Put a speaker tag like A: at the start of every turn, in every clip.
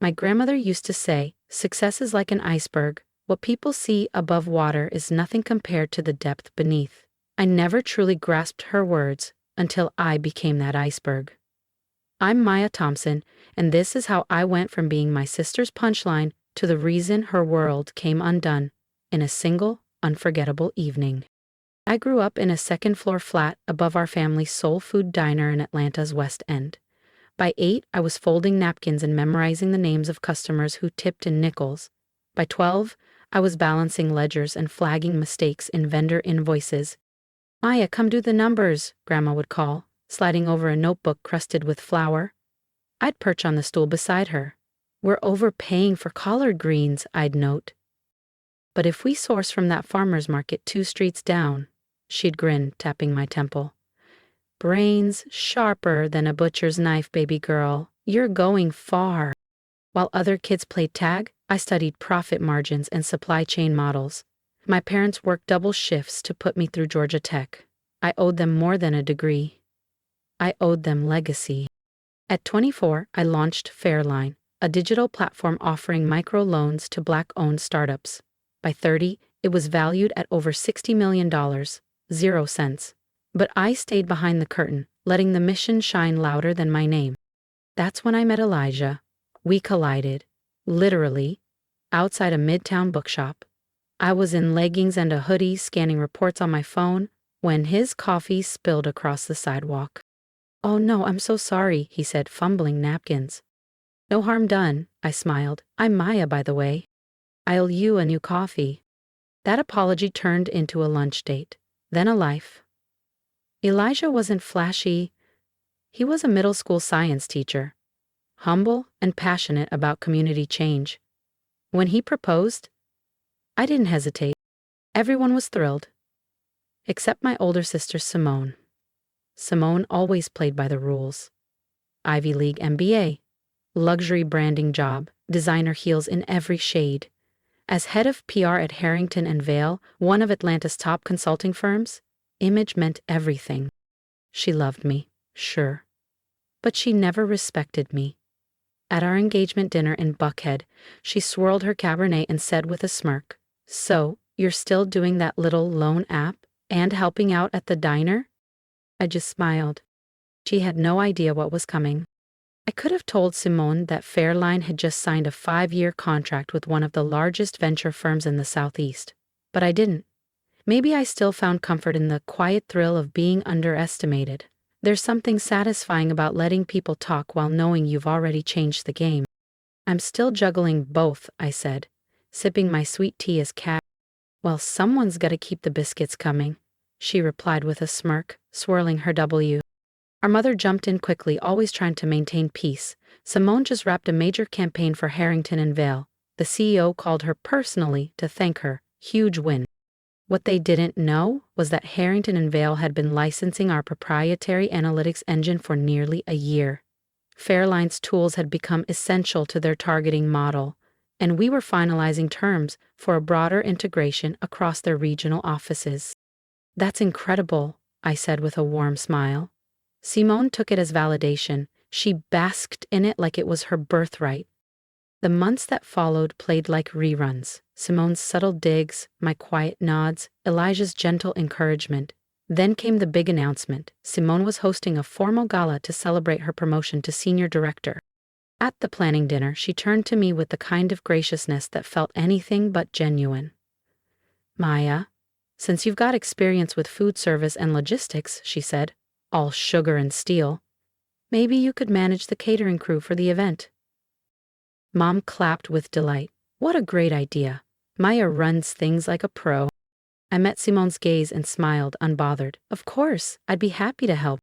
A: My grandmother used to say, success is like an iceberg. What people see above water is nothing compared to the depth beneath. I never truly grasped her words until I became that iceberg. I'm Maya Thompson, and this is how I went from being my sister's punchline to the reason her world came undone in a single, unforgettable evening. I grew up in a second-floor flat above our family's soul food diner in Atlanta's West End. By 8, I was folding napkins and memorizing the names of customers who tipped in nickels. By 12, I was balancing ledgers and flagging mistakes in vendor invoices. "Maya, come do the numbers," Grandma would call, sliding over a notebook crusted with flour. I'd perch on the stool beside her. "We're overpaying for collard greens," I'd note. "But if we source from that farmer's market 2 streets down," she'd grin, tapping my temple. "Brains sharper than a butcher's knife, baby girl. You're going far." While other kids played tag, I studied profit margins and supply chain models. My parents worked double shifts to put me through Georgia Tech. I owed them more than a degree. I owed them legacy. At 24, I launched Fairline, a digital platform offering microloans to Black-owned startups. By 30, it was valued at over $60 million, 0 cents. But I stayed behind the curtain, letting the mission shine louder than my name. That's when I met Elijah. We collided, literally, outside a midtown bookshop. I was in leggings and a hoodie scanning reports on my phone when his coffee spilled across the sidewalk. "Oh no, I'm so sorry," he said, fumbling napkins. "No harm done," I smiled. "I'm Maya, by the way. I'll you a new coffee." That apology turned into a lunch date, then a life. Elijah wasn't flashy. He was a middle school science teacher, humble and passionate about community change. When he proposed, I didn't hesitate. Everyone was thrilled, except my older sister Simone. Simone always played by the rules. Ivy League MBA, luxury branding job, designer heels in every shade. As head of PR at Harrington and Vail, one of Atlanta's top consulting firms, image meant everything. She loved me, sure. But she never respected me. At our engagement dinner in Buckhead, she swirled her Cabernet and said with a smirk, "So, you're still doing that little loan app and helping out at the diner?" I just smiled. She had no idea what was coming. I could have told Simone that Fairline had just signed a 5-year contract with one of the largest venture firms in the Southeast, but I didn't. Maybe I still found comfort in the quiet thrill of being underestimated. There's something satisfying about letting people talk while knowing you've already changed the game. "I'm still juggling both," I said, sipping my sweet tea as cat. "Well, someone's gotta keep the biscuits coming," she replied with a smirk, swirling her W. Our mother jumped in quickly, always trying to maintain peace. Simone just wrapped a major campaign for Harrington and Vail. The CEO called her personally to thank her. Huge win. What they didn't know was that Harrington and Vail had been licensing our proprietary analytics engine for nearly a year. Fairline's tools had become essential to their targeting model, and we were finalizing terms for a broader integration across their regional offices. "That's incredible," I said with a warm smile. Simone took it as validation. She basked in it like it was her birthright. The months that followed played like reruns. Simone's subtle digs, my quiet nods, Elijah's gentle encouragement. Then came the big announcement. Simone was hosting a formal gala to celebrate her promotion to senior director. At the planning dinner, she turned to me with the kind of graciousness that felt anything but genuine. "Maya, since you've got experience with food service and logistics," she said, all sugar and steel, "maybe you could manage the catering crew for the event." Mom clapped with delight. What a great idea. Maya runs things like a pro. I met Simone's gaze and smiled, unbothered. Of course, I'd be happy to help.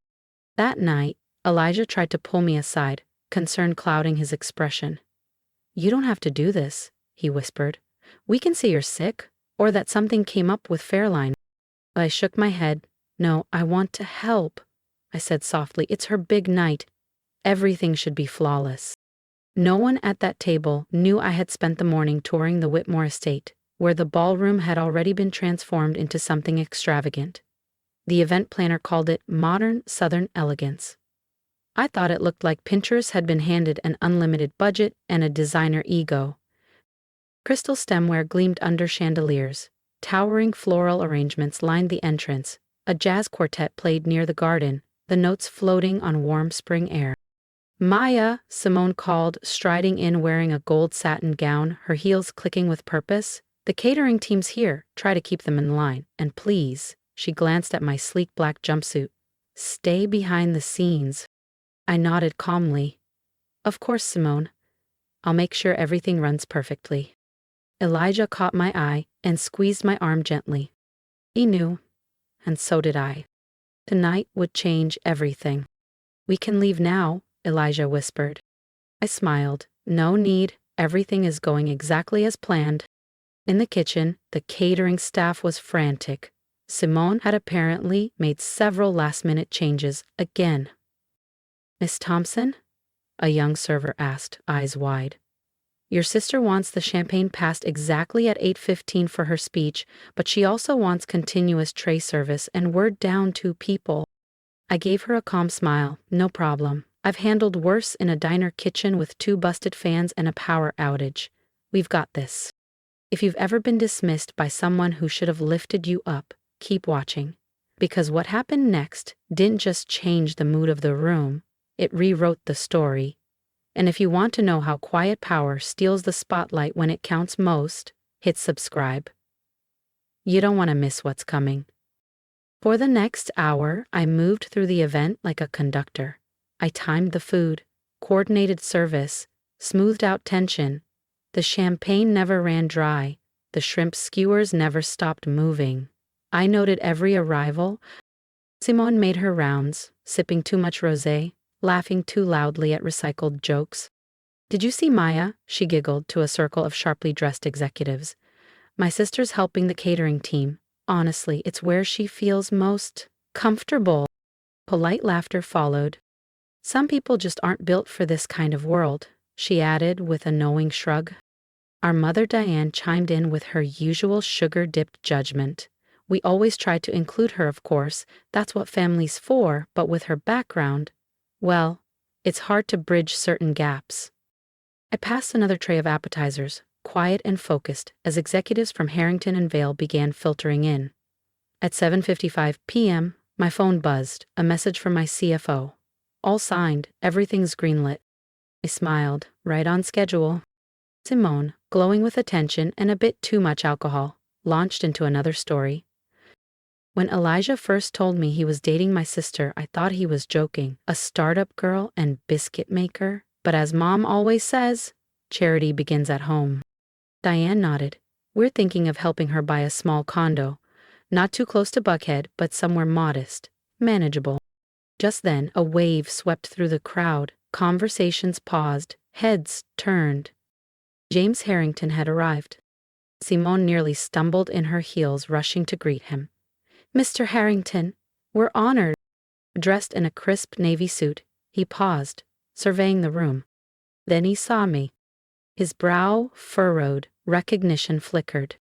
A: That night, Elijah tried to pull me aside, concern clouding his expression. "You don't have to do this," he whispered. "We can say you're sick, or that something came up with Fairline." I shook my head. "No, I want to help," I said softly. "It's her big night. Everything should be flawless." No one at that table knew I had spent the morning touring the Whitmore estate, where the ballroom had already been transformed into something extravagant. The event planner called it modern Southern elegance. I thought it looked like Pinterest had been handed an unlimited budget and a designer ego. Crystal stemware gleamed under chandeliers. Towering floral arrangements lined the entrance. A jazz quartet played near the garden, the notes floating on warm spring air. Maya, Simone called, striding in wearing a gold satin gown, her heels clicking with purpose. The catering team's here, try to keep them in line. And please, she glanced at my sleek black jumpsuit, stay behind the scenes. I nodded calmly. Of course, Simone. I'll make sure everything runs perfectly. Elijah caught my eye and squeezed my arm gently. He knew, and so did I. Tonight would change everything. We can leave now, Elijah whispered. I smiled. No need, everything is going exactly as planned. In the kitchen, the catering staff was frantic. Simone had apparently made several last-minute changes again. Miss Thompson? A young server asked, eyes wide. Your sister wants the champagne passed exactly at 8:15 for her speech, but she also wants continuous tray service and word down to people. I gave her a calm smile. No problem. I've handled worse in a diner kitchen with 2 busted fans and a power outage. We've got this. If you've ever been dismissed by someone who should have lifted you up, keep watching. Because what happened next didn't just change the mood of the room, it rewrote the story. And if you want to know how quiet power steals the spotlight when it counts most, hit subscribe. You don't want to miss what's coming. For the next hour, I moved through the event like a conductor. I timed the food, coordinated service, smoothed out tension. The champagne never ran dry. The shrimp skewers never stopped moving. I noted every arrival. Simone made her rounds, sipping too much rosé, laughing too loudly at recycled jokes. Did you see Maya? She giggled to a circle of sharply dressed executives. My sister's helping the catering team. Honestly, it's where she feels most comfortable. Polite laughter followed. Some people just aren't built for this kind of world, she added with a knowing shrug. Our mother Diane chimed in with her usual sugar-dipped judgment. We always try to include her, of course. That's what family's for, but with her background, well, it's hard to bridge certain gaps. I passed another tray of appetizers, quiet and focused, as executives from Harrington and Vale began filtering in. At 7:55 p.m., my phone buzzed, a message from my CFO. All signed, everything's greenlit. I smiled, right on schedule. Simone, glowing with attention and a bit too much alcohol, launched into another story. When Elijah first told me he was dating my sister, I thought he was joking. A startup girl and biscuit maker. But as Mom always says, charity begins at home. Diane nodded. We're thinking of helping her buy a small condo. Not too close to Buckhead, but somewhere modest, manageable. Just then, a wave swept through the crowd. Conversations paused. Heads turned. James Harrington had arrived. Simone nearly stumbled in her heels, rushing to greet him. Mr. Harrington, we're honored. Dressed in a crisp navy suit, he paused, surveying the room. Then he saw me. His brow furrowed, recognition flickered.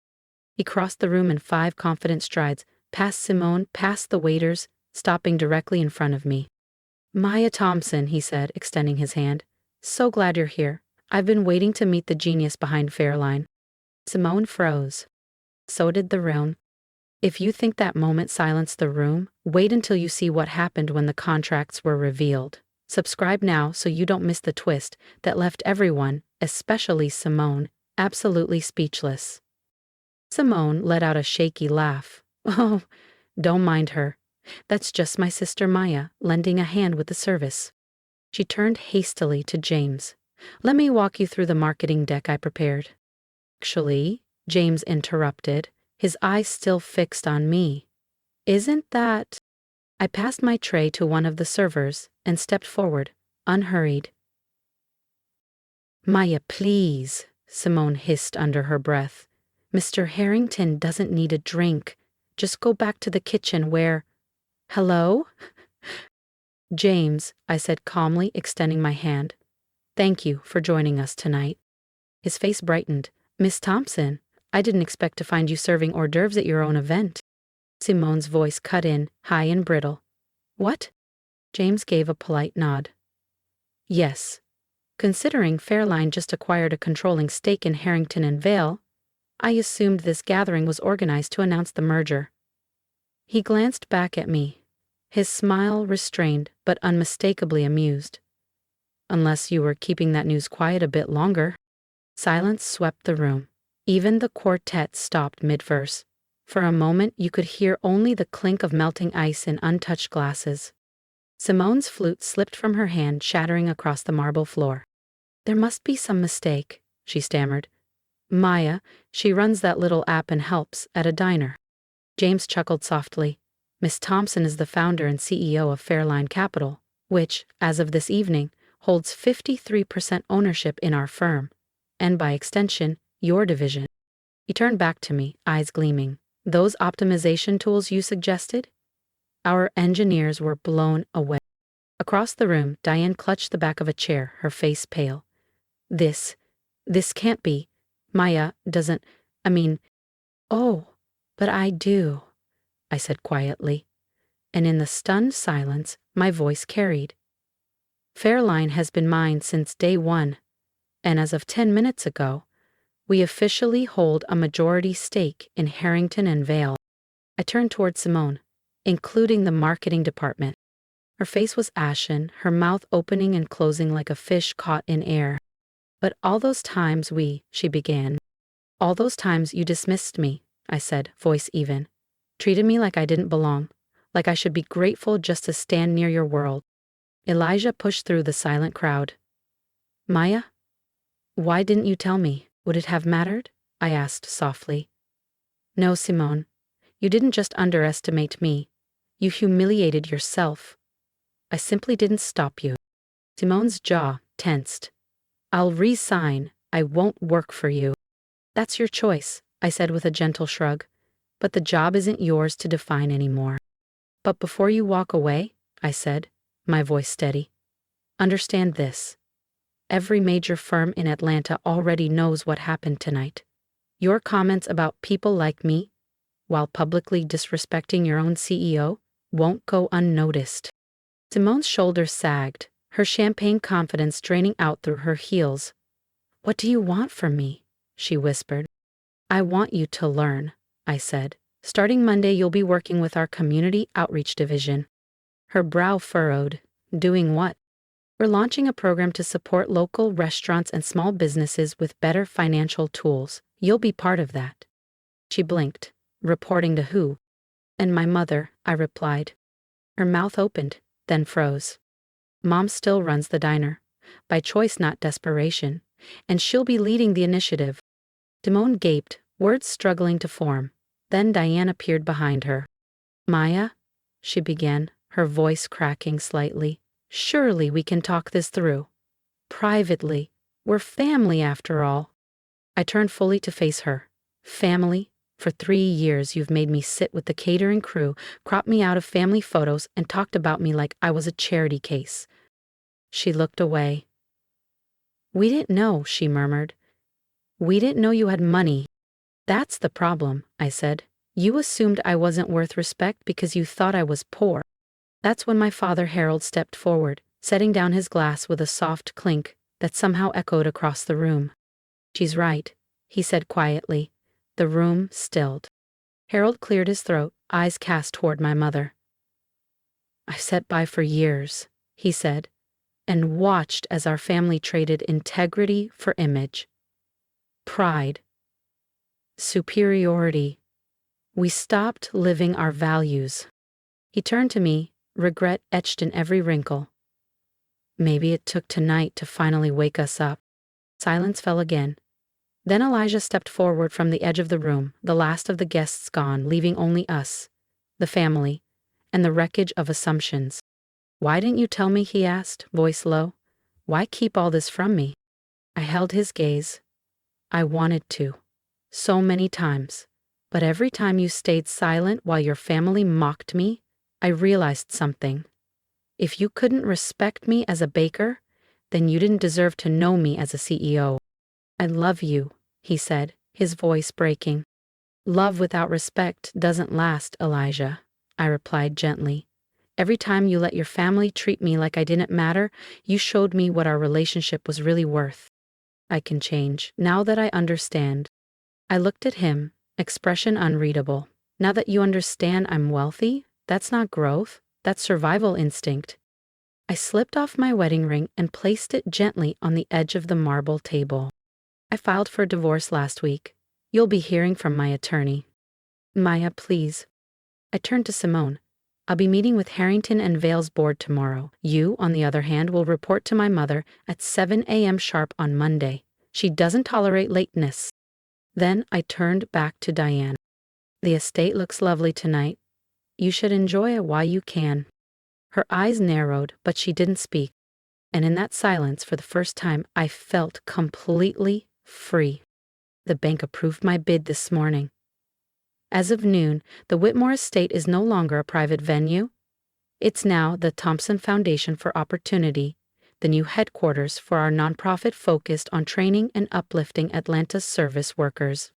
A: He crossed the room in 5 confident strides, past Simone, past the waiters, stopping directly in front of me. Maya Thompson, he said, extending his hand. So glad you're here. I've been waiting to meet the genius behind Fairline. Simone froze. So did the room. If you think that moment silenced the room, wait until you see what happened when the contracts were revealed. Subscribe now so you don't miss the twist that left everyone, especially Simone, absolutely speechless. Simone let out a shaky laugh. Oh, don't mind her. That's just my sister Maya, lending a hand with the service. She turned hastily to James. Let me walk you through the marketing deck I prepared. Actually, James interrupted, his eyes still fixed on me. Isn't that... I passed my tray to one of the servers and stepped forward, unhurried. Maya, please, Simone hissed under her breath. Mr. Harrington doesn't need a drink. Just go back to the kitchen where... Hello? James, I said calmly, extending my hand. Thank you for joining us tonight. His face brightened. Miss Thompson, I didn't expect to find you serving hors d'oeuvres at your own event. Simone's voice cut in, high and brittle. What? James gave a polite nod. Yes. Considering Fairline just acquired a controlling stake in Harrington and Vale, I assumed this gathering was organized to announce the merger. He glanced back at me, his smile restrained but unmistakably amused. Unless you were keeping that news quiet a bit longer. Silence swept the room. Even the quartet stopped mid-verse. For a moment you could hear only the clink of melting ice in untouched glasses. Simone's flute slipped from her hand, shattering across the marble floor. "There must be some mistake," she stammered. "Maya, she runs that little app and helps at a diner." James chuckled softly. "Miss Thompson is the founder and CEO of Fairline Capital, which, as of this evening, holds 53% ownership in our firm, and by extension, your division." He turned back to me, eyes gleaming. "Those optimization tools you suggested?" Our engineers were blown away. Across the room, Diane clutched the back of a chair, her face pale. This can't be. Maya doesn't, I mean, oh, but I do," I said quietly. And in the stunned silence, my voice carried. "Fairline has been mine since day one, and as of 10 minutes ago, we officially hold a majority stake in Harrington and Vale." I turned toward Simone, including the marketing department. Her face was ashen, her mouth opening and closing like a fish caught in air. "But all those times she began. "All those times you dismissed me," I said, voice even. "Treated me like I didn't belong, like I should be grateful just to stand near your world." Elijah pushed through the silent crowd. "Maya, why didn't you tell me? Would it have mattered?" I asked softly. "No, Simone. You didn't just underestimate me. You humiliated yourself. I simply didn't stop you." Simone's jaw tensed. "I'll resign. I won't work for you." "That's your choice," I said with a gentle shrug. "But the job isn't yours to define anymore." "But before you walk away," I said, my voice steady, "understand this. Every major firm in Atlanta already knows what happened tonight. Your comments about people like me, while publicly disrespecting your own CEO, won't go unnoticed." Simone's shoulders sagged, her champagne confidence draining out through her heels. "What do you want from me?" she whispered. "I want you to learn," I said. "Starting Monday, you'll be working with our community outreach division." Her brow furrowed. "Doing what?" "We're launching a program to support local restaurants and small businesses with better financial tools. You'll be part of that." She blinked. "Reporting to who?" "And my mother," I replied. Her mouth opened, then froze. "Mom still runs the diner. By choice, not desperation. And she'll be leading the initiative." Simone gaped, words struggling to form. Then Diane appeared behind her. "Maya," she began, her voice cracking slightly. "Surely we can talk this through. Privately. We're family after all." I turned fully to face her. "Family? For 3 years you've made me sit with the catering crew, cropped me out of family photos, and talked about me like I was a charity case." She looked away. "We didn't know," she murmured. "We didn't know you had money." "That's the problem," I said. "You assumed I wasn't worth respect because you thought I was poor." That's when my father Harold stepped forward, setting down his glass with a soft clink that somehow echoed across the room. "She's right," he said quietly. The room stilled. Harold cleared his throat, eyes cast toward my mother. "I've sat by for years," he said, "and watched as our family traded integrity for image. Pride. Superiority. We stopped living our values." He turned to me, regret etched in every wrinkle. "Maybe it took tonight to finally wake us up." Silence fell again. Then Elijah stepped forward from the edge of the room, the last of the guests gone, leaving only us, the family, and the wreckage of assumptions. "Why didn't you tell me?" he asked, voice low. "Why keep all this from me?" I held his gaze. "I wanted to. So many times. But every time you stayed silent while your family mocked me, I realized something. If you couldn't respect me as a baker, then you didn't deserve to know me as a CEO. "I love you," he said, his voice breaking. "Love without respect doesn't last, Elijah," I replied gently. Every time you let your family treat me like I didn't matter, you showed me what our relationship was really worth. I can change, now that I understand. I looked at him, expression unreadable. Now that you understand I'm wealthy, that's not growth, that's survival instinct. I slipped off my wedding ring and placed it gently on the edge of the marble table. I filed for divorce last week. You'll be hearing from my attorney. Maya, please. I turned to Simone. I'll be meeting with Harrington and Vale's board tomorrow. You, on the other hand, will report to my mother at 7 a.m. sharp on Monday. She doesn't tolerate lateness. Then I turned back to Diane. The estate looks lovely tonight. You should enjoy it while you can. Her eyes narrowed, but she didn't speak. And in that silence, for the first time, I felt completely free. The bank approved my bid this morning. As of noon, the Whitmore estate is no longer a private venue. It's now the Thompson Foundation for Opportunity, the new headquarters for our nonprofit focused on training and uplifting Atlanta's service workers.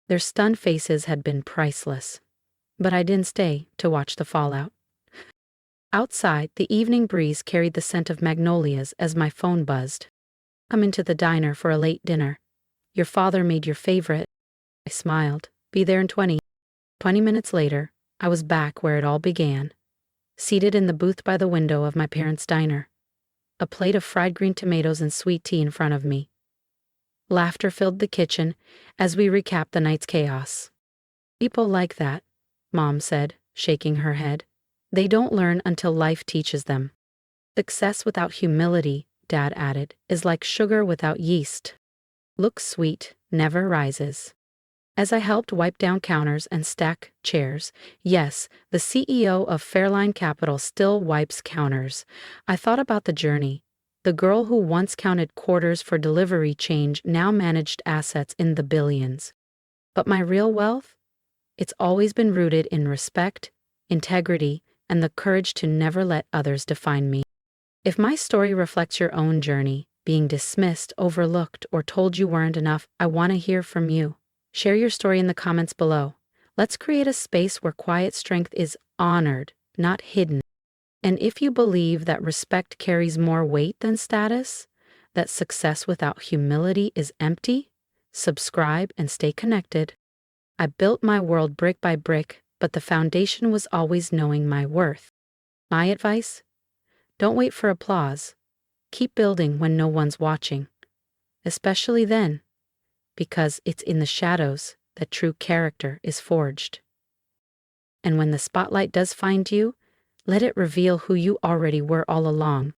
A: Their stunned faces had been priceless. But I didn't stay to watch the fallout. Outside, the evening breeze carried the scent of magnolias as my phone buzzed. Come into the diner for a late dinner. Your father made your favorite. I smiled. Be there in 20 minutes later, I was back where it all began, seated in the booth by the window of my parents' diner, a plate of fried green tomatoes and sweet tea in front of me. Laughter filled the kitchen as we recapped the night's chaos. People like that, Mom said, shaking her head. They don't learn until life teaches them. Success without humility, Dad added, is like sugar without yeast. Looks sweet, never rises. As I helped wipe down counters and stack chairs, yes, the CEO of Fairline Capital still wipes counters, I thought about the journey. The girl who once counted quarters for delivery change now managed assets in the billions. But my real wealth? It's always been rooted in respect, integrity, and the courage to never let others define me. If my story reflects your own journey, being dismissed, overlooked, or told you weren't enough, I want to hear from you. Share your story in the comments below. Let's create a space where quiet strength is honored, not hidden. And if you believe that respect carries more weight than status, that success without humility is empty, subscribe and stay connected. I built my world brick by brick, but the foundation was always knowing my worth. My advice? Don't wait for applause. Keep building when no one's watching. Especially then, because it's in the shadows that true character is forged. And when the spotlight does find you, let it reveal who you already were all along.